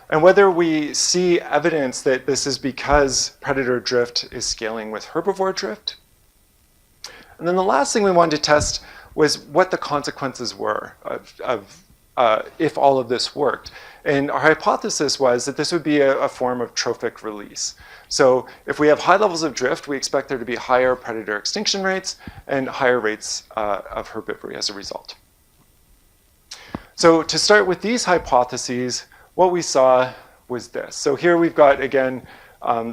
and whether we see evidence that this is because predator drift is scaling with herbivore drift. And then the last thing we wanted to test was what the consequences were of if all of this worked. And our hypothesis was that this would be a form of trophic release. So if we have high levels of drift, we expect there to be higher predator extinction rates and higher rates of herbivory as a result. So to start with these hypotheses, what we saw was this. So here we've got, again,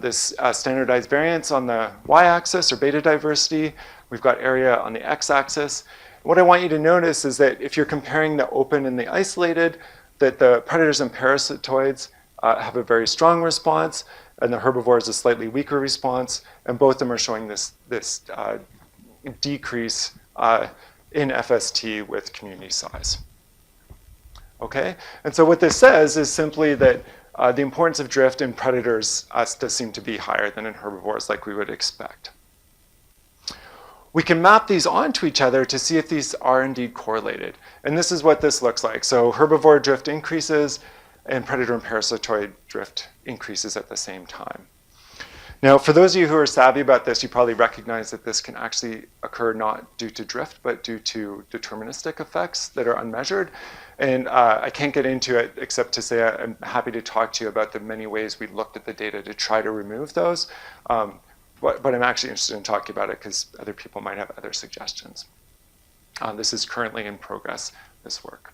this standardized variance on the y-axis, or beta diversity. We've got area on the x-axis. What I want you to notice is that if you're comparing the open and the isolated, that the predators and parasitoids have a very strong response, and the herbivores a slightly weaker response, and both of them are showing this decrease in FST with community size. Okay, and so what this says is simply that the importance of drift in predators does seem to be higher than in herbivores, like we would expect. We can map these onto each other to see if these are indeed correlated. And this is what this looks like. So herbivore drift increases and predator and parasitoid drift increases at the same time. Now, for those of you who are savvy about this, you probably recognize that this can actually occur not due to drift, but due to deterministic effects that are unmeasured. And I can't get into it except to say I'm happy to talk to you about the many ways we looked at the data to try to remove those. But I'm actually interested in talking about it because other people might have other suggestions. This is currently in progress, this work.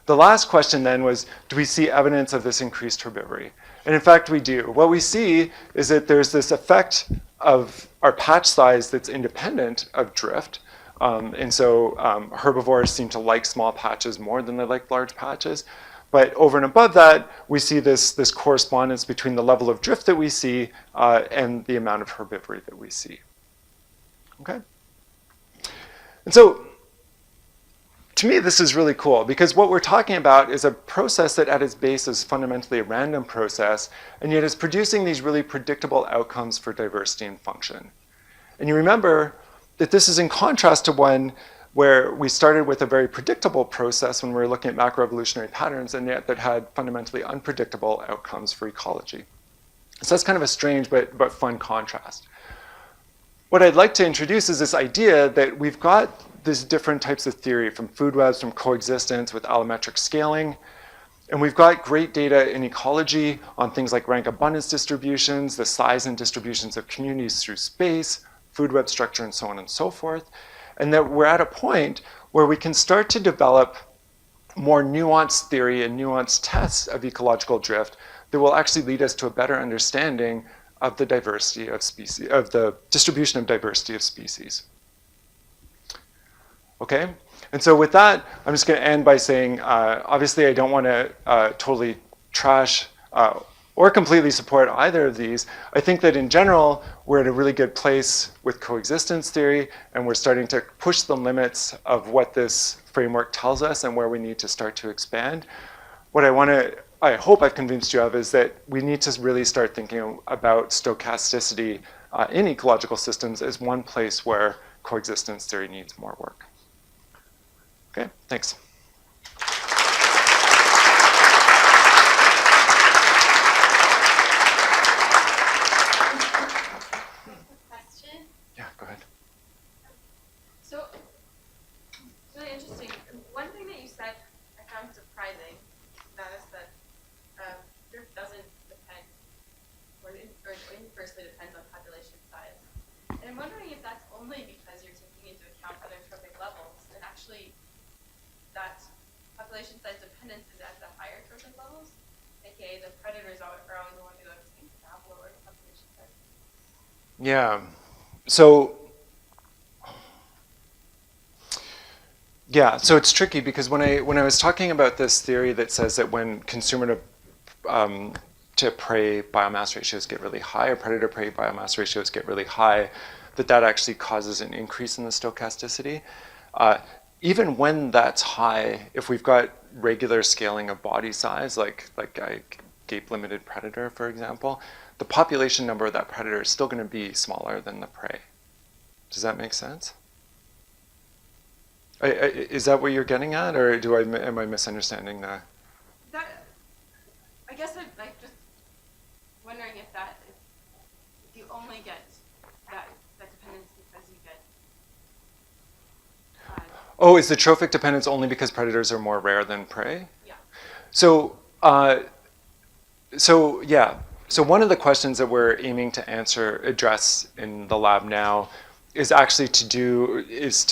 The last question then was, do we see evidence of this increased herbivory? And in fact, we do. What we see is that there's this effect of our patch size that's independent of drift. And so herbivores seem to like small patches more than they like large patches. But over and above that, we see this correspondence between the level of drift that we see and the amount of herbivory that we see. Okay? And so, to me, this is really cool because what we're talking about is a process that at its base is fundamentally a random process, and yet is producing these really predictable outcomes for diversity and function. And you remember that this is in contrast to one where we started with a very predictable process when we were looking at macroevolutionary patterns, and yet that had fundamentally unpredictable outcomes for ecology. So that's kind of a strange but fun contrast. What I'd like to introduce is this idea that we've got these different types of theory, from food webs, from coexistence with allometric scaling, and we've got great data in ecology on things like rank abundance distributions, the size and distributions of communities through space, food web structure, and so on and so forth. And that we're at a point where we can start to develop more nuanced theory and nuanced tests of ecological drift that will actually lead us to a better understanding of the diversity of species, of the distribution of diversity of species. Okay, and so with that, I'm just going to end by saying, obviously I don't want to totally trash or completely support either of these. I think that in general, we're at a really good place with coexistence theory, and we're starting to push the limits of what this framework tells us and where we need to start to expand. What I hope I've convinced you of is that we need to really start thinking about stochasticity in ecological systems as one place where coexistence theory needs more work. Okay, thanks. Inversely depends on population size. And I'm wondering if that's only because you're taking into account other trophic levels, and actually that population size dependence is at the higher trophic levels, aka the predators are always the one to go extinct to have lower population size. Yeah. So it's tricky because when I was talking about this theory that says that when consumer to prey biomass ratios get really high, or predator prey biomass ratios get really high, that actually causes an increase in the stochasticity. Even when that's high, if we've got regular scaling of body size, like a gape-limited predator, for example, the population number of that predator is still going to be smaller than the prey. Does that make sense? Is that what you're getting at, or am I misunderstanding that? That, I guess I'm like just wondering if you only get that dependence because you get. Oh, is the trophic dependence only because predators are more rare than prey? Yeah. So, yeah. So one of the questions that we're aiming to address in the lab now, is actually to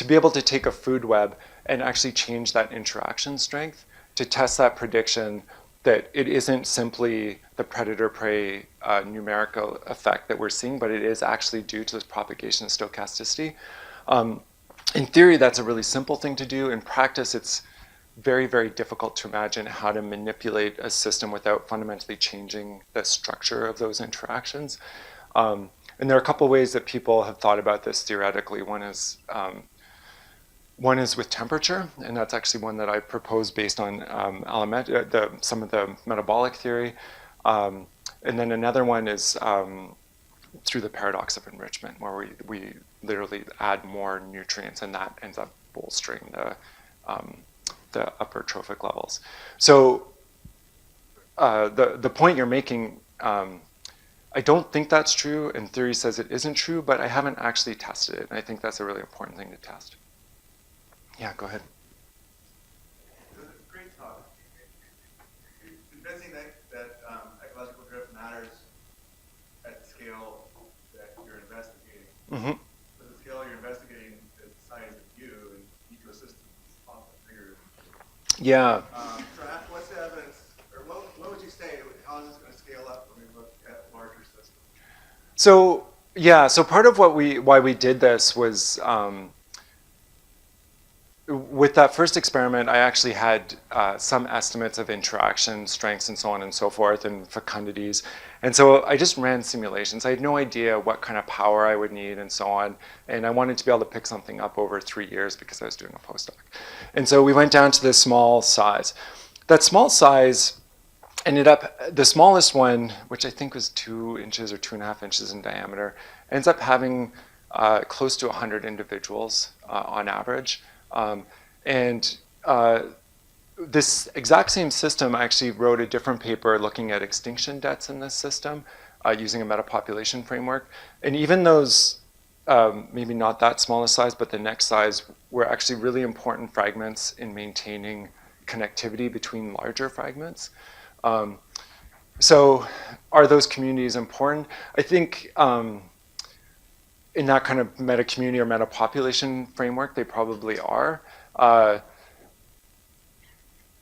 be able to take a food web and actually change that interaction strength to test that prediction that it isn't simply the predator-prey numerical effect that we're seeing, but it is actually due to this propagation of stochasticity. In theory, that's a really simple thing to do. In practice, it's very, very difficult to imagine how to manipulate a system without fundamentally changing the structure of those interactions. And there are a couple ways that people have thought about this theoretically. One is with temperature, and that's actually one that I proposed based on some of the metabolic theory. And then another one is through the paradox of enrichment, where we literally add more nutrients, and that ends up bolstering the upper trophic levels. So the point you're making, I don't think that's true, and theory says it isn't true, but I haven't actually tested it, and I think that's a really important thing to test. Yeah, go ahead. Great talk. You're convincing that ecological drift matters at the scale that you're investigating. Mm-hmm. But the scale you're investigating is the size of you and ecosystems often bigger. Yeah. So what's the evidence, or what would you say, how is this going to scale up when we look at larger systems? So yeah, so part of why we did this was with that first experiment, I actually had some estimates of interaction strengths and so on and so forth, and fecundities. And so I just ran simulations. I had no idea what kind of power I would need and so on. And I wanted to be able to pick something up over 3 years because I was doing a postdoc. And so we went down to this small size. That small size ended up, the smallest one, which I think was 2 inches or 2.5 inches in diameter, ends up having close to 100 individuals on average. This exact same system, I actually wrote a different paper looking at extinction debts in this system using a metapopulation framework. And even those, maybe not that small a size, but the next size, were actually really important fragments in maintaining connectivity between larger fragments. So are those communities important? I think in that kind of meta-community or meta-population framework, they probably are.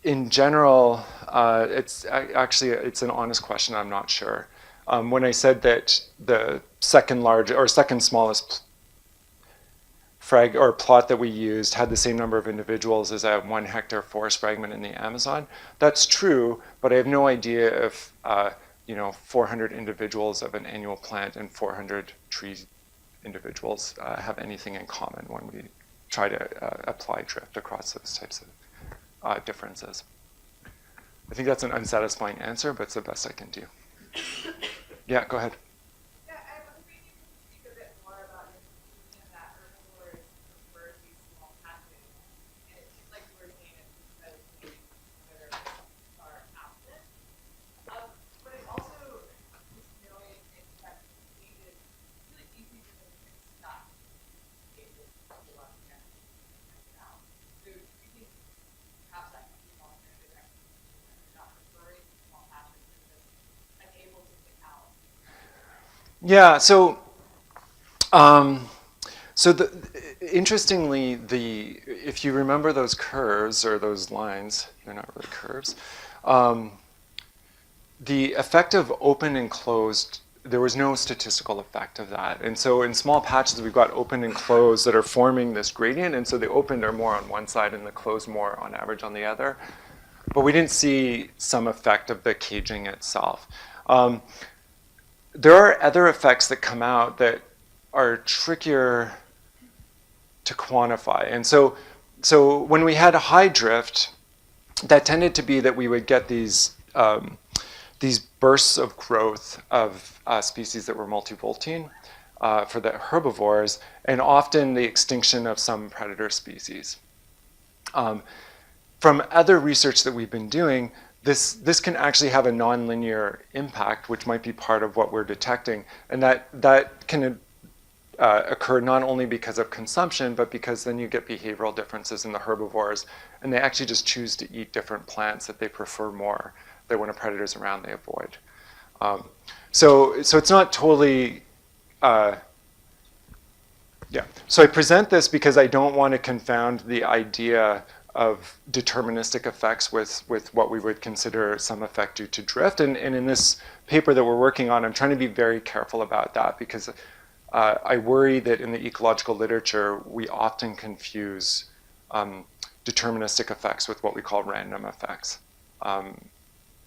In general, it's an honest question. I'm not sure. When I said that the second smallest plot that we used had the same number of individuals as a 1 hectare forest fragment in the Amazon, that's true. But I have no idea if 400 individuals of an annual plant and 400 trees individuals have anything in common when we try to apply drift across those types of differences. I think that's an unsatisfying answer, but it's the best I can do. Yeah, go ahead. Yeah, I was wondering if you could speak a bit more about your conclusion that herbivores prefer these small patches. And it seems like you were saying it's because maybe predators are absent. But it also is knowing that it's really easy for them to get stuck in cases of the left hand out. So do you think perhaps that could be an alternative explanation that you're not preferring small patches, they're just unable to get out? Yeah. Interestingly, if you remember those curves or those lines, they're not really curves. The effect of open and closed, there was no statistical effect of that. And so in small patches, we've got open and closed that are forming this gradient. And so the opened are more on one side and the closed more on average on the other. But we didn't see some effect of the caging itself. There are other effects that come out that are trickier to quantify. And so when we had a high drift, that tended to be that we would get these bursts of growth of species that were multivoltine for the herbivores, and often the extinction of some predator species. From other research that we've been doing, this can actually have a nonlinear impact, which might be part of what we're detecting, and that can occur not only because of consumption, but because then you get behavioral differences in the herbivores, and they actually just choose to eat different plants that they prefer more, that when a predator's around they avoid. So it's not totally, So I present this because I don't want to confound the idea of deterministic effects with what we would consider some effect due to drift. And in this paper that we're working on, I'm trying to be very careful about that because I worry that in the ecological literature, we often confuse deterministic effects with what we call random effects.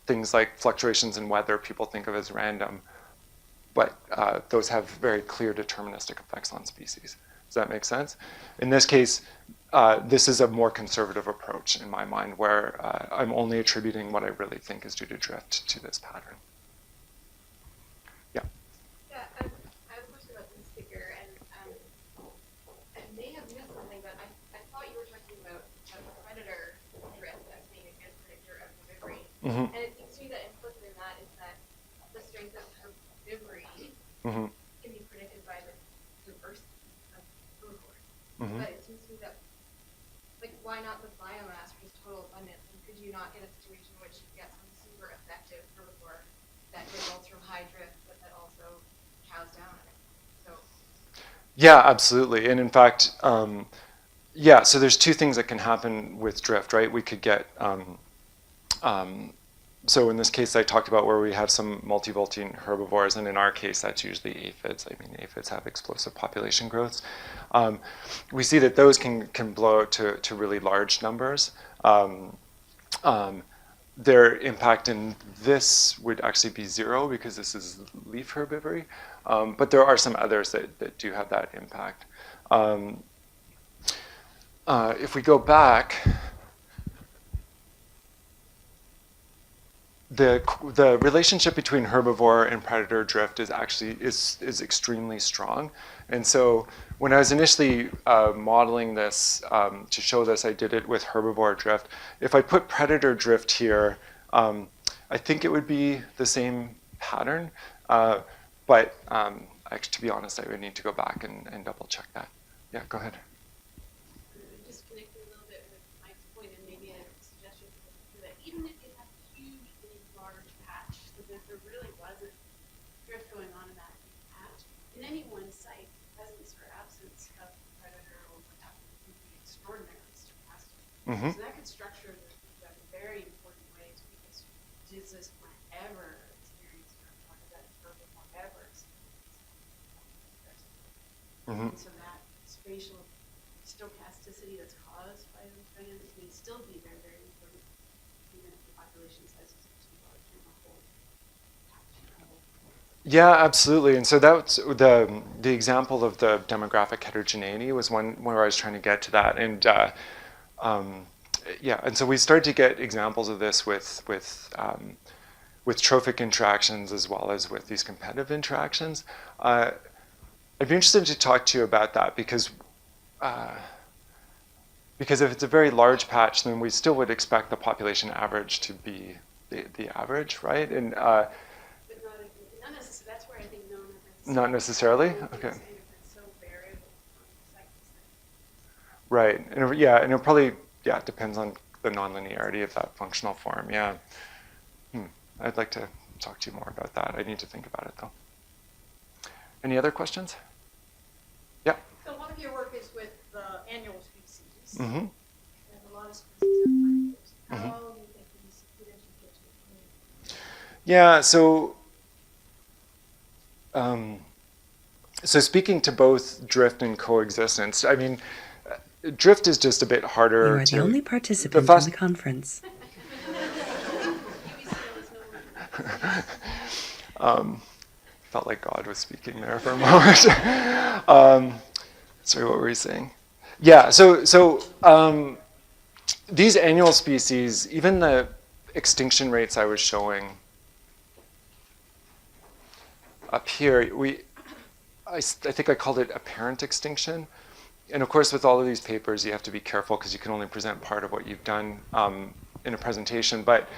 Things like fluctuations in weather, people think of as random, but those have very clear deterministic effects on species. Does that make sense? In this case, this is a more conservative approach in my mind, where I'm only attributing what I really think is due to drift to this pattern. Yeah. Yeah, I have a question about this figure, and I may have missed something, but I thought you were talking about predator drift as being a good predictor of herbivory. Mm-hmm. And it seems to me that implicit in that is that the strength of herbivory Mm-hmm. can be predicted by the diversity of herbivores. Mm-hmm. But it seems to me that, like, why not the biomass or just total abundance? And could you not get a situation in which you get some super effective herbivore that results from high drift, but that also cows down on it? So. Yeah, absolutely. And in fact, so there's two things that can happen with drift, right? We could get, so in this case I talked about where we have some multivolting herbivores, and in our case that's usually aphids. I mean, aphids have explosive population growths. We see that those can blow out to really large numbers. Their impact in this would actually be zero because this is leaf herbivory, but there are some others that do have that impact. If we go back, the relationship between herbivore and predator drift is actually is extremely strong. And so when I was initially modeling this to show this, I did it with herbivore drift. If I put predator drift here, I think it would be the same pattern. But to be honest, I would need to go back and double check that. Yeah, go ahead. Just connecting a little bit with Mike's point, and maybe a suggestion that even if you have a huge, big, large patch, so that there really wasn't drift going on in that big patch, in any one site, presence or absence of predator or what would be extraordinarily stochastic. Mm-hmm. So that could structure the very important ways, because does this plant ever experience drift, or does that herbivore ever experience drift? Mm-hmm. So that spatial stochasticity that's caused by those dynamics may still be very, very important, even if the population size is too large in the whole patch. Yeah, absolutely. And so that's the example of the demographic heterogeneity was one where I was trying to get to that. And and so we started to get examples of this with trophic interactions as well as with these competitive interactions. I'd be interested to talk to you about that because if it's a very large patch, then we still would expect the population average to be the average, right? And But not necessarily. That's where I think not necessarily. Okay. It's so variable from site to site. Right. And it probably depends on the nonlinearity of that functional form. Yeah. I'd like to talk to you more about that. I need to think about it though. Any other questions? Yeah. So a lot of your work is with the annual species. Mm-hmm. And a lot of species have predators. How Mm-hmm. do you think these potentially fit to the community? Yeah. So speaking to both drift and coexistence, I mean, drift is just a bit harder. You are the only participant in the conference. Felt like God was speaking there for a moment. Sorry, what were you saying? Yeah, so these annual species, even the extinction rates I was showing up here, I think I called it apparent extinction. and of course, with all of these papers, you have to be careful because you can only present part of what you've done in a presentation. But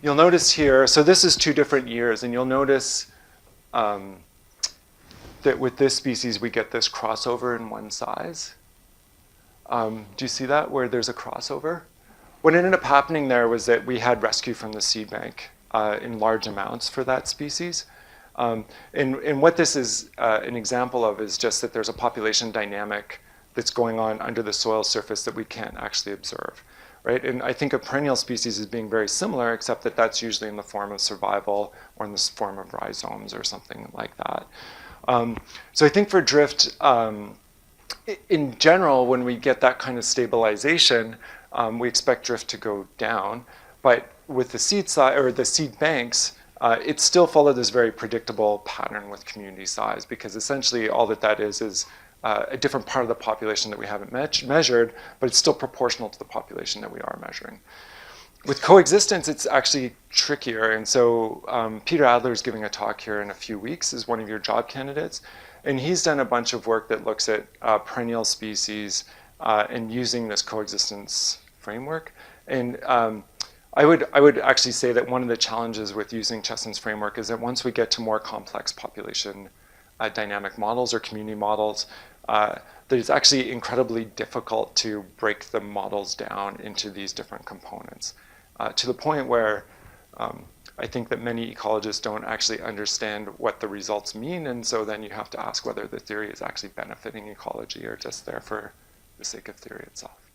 you'll notice here, so this is 2 different years, and you'll notice that with this species, we get this crossover in one size. Do you see that, where there's a crossover? What ended up happening there was that we had rescue from the seed bank in large amounts for that species. And what this is an example of is just that there's a population dynamic that's going on under the soil surface that we can't actually observe, right? And I think of perennial species as being very similar, except that that's usually in the form of survival or in the form of rhizomes or something like that. So I think for drift, in general, when we get that kind of stabilization, we expect drift to go down. But with the seed size or the seed banks, it still followed this very predictable pattern with community size, because essentially all that is a different part of the population that we haven't measured, but it's still proportional to the population that we are measuring. With coexistence, it's actually trickier. And so Peter Adler is giving a talk here in a few weeks as one of your job candidates. And he's done a bunch of work that looks at perennial species and using this coexistence framework. And I would actually say that one of the challenges with using Chasm's framework is that once we get to more complex population dynamic models or community models, that it's actually incredibly difficult to break the models down into these different components to the point where I think that many ecologists don't actually understand what the results mean, and so then you have to ask whether the theory is actually benefiting ecology or just there for the sake of theory itself.